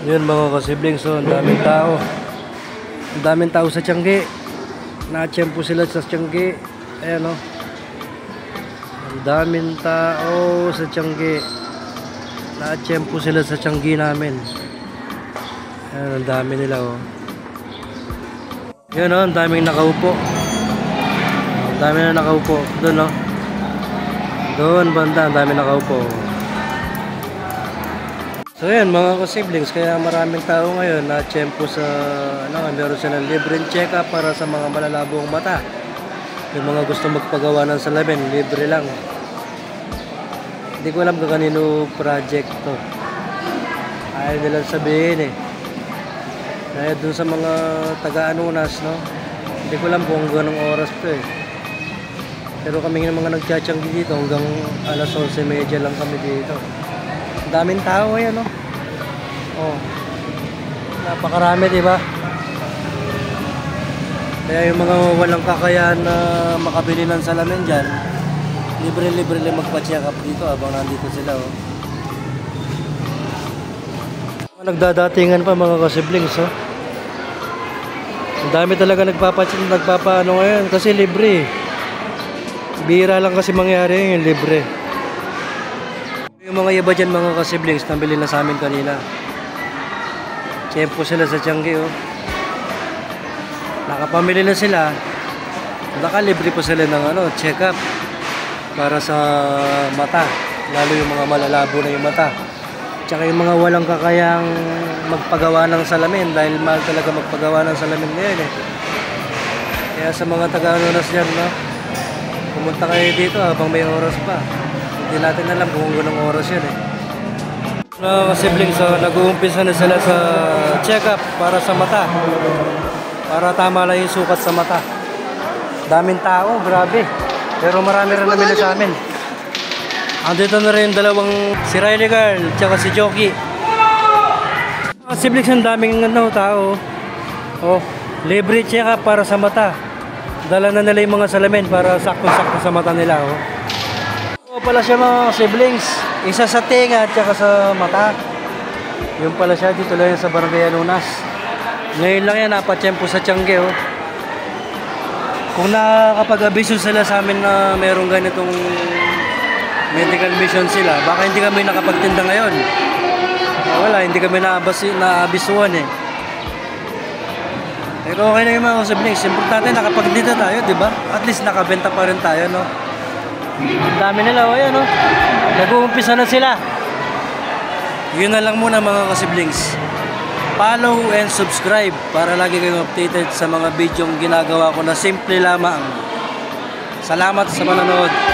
Yun mga kasiblings, so ang daming tao. Ang daming tao sa Tiangge. Na-tiyempo sila sa Tiangge. Ayan o. Ang daming tao sa Tiangge. Na-tiyempo sila sa Tiangge namin. Ayan, ang dami nila o. Yun o, ang daming nakaupo. Ang dami na nakaupo. Doon o. Doon banda, ang dami nakaupo. So yan mga ka-siblings, kaya maraming tao ngayon na tiyempo sa meron silang libreng check-up para sa mga malalabong mata. Yung mga gusto magpagawa ng salamin, libre lang. Hindi ko alam kung kanino project to. Ayaw nilang sabihin eh. Kaya dun sa mga taga-anunas, no? Hindi ko alam kung ganong oras to eh. Pero kami ng mga nagtsatsyanggi dito hanggang alas 11:30 lang kami dito. Daming tao yan, no? Oh. Napakarami, di ba? Kaya yung mga walang kakayahan na makabili ng salamin dyan, libre-libre lang magpa-check up dito habang nandito sila, oh. Nagdadatingan pa mga ka-siblings, oh. Ang dami talaga nagpapaano ngayon kasi libre. Bihira lang kasi mangyari yung libre. Yung mga iba dyan mga ka-siblings, nabili na sa amin kanina. Tiyempo sila sa Tiangge, oh. Nakapamili na sila. Nakalibre po sila ng check-up para sa mata. Lalo yung mga malalabo na yung mata. Tsaka yung mga walang kakayang magpagawa ng salamin dahil mahal talaga magpagawa ng salamin ngayon, eh. Kaya sa mga taga-anunas dyan, no? Pumunta kayo dito habang may oras pa. Hindi natin alam kung ganong oras yun, eh. Mga siblings, so, nag-uumpisa na sila sa check-up para sa mata. Para tama lang yung sukat sa mata. Daming tao, grabe. Pero marami rin nabili sa amin. Andito na rin dalawang, si Riley Girl, tsaka si Jockey. Mga siblings, ang daming tao. Oh, libre check-up para sa mata. Dala na nila yung mga salamin para sakto-sakto sa mata nila, oh. O pala siya mga siblings, isa sa tenga at saka sa mata. Yung pala siya dito lang sa Barangay Anunas. Ngayon lang yan, napatiyempo sa Tiangge, oh. Kung nakakapag-abiso sila sa amin na mayroong ganitong medical mission sila, baka hindi kami nakapagtinda ngayon. Wala, hindi kami naabisuhan, eh. Pero okay na yung mga siblings. Importante nakapagtinda tayo, di ba? At least nakabenta pa rin tayo, no? Ang dami nila, o yan, no? Nag-uumpisa na sila. Yun na lang muna mga ka-siblings. Follow and subscribe para lagi kayong updated sa mga bidyong ginagawa ko na simple lamang. Salamat sa panonood.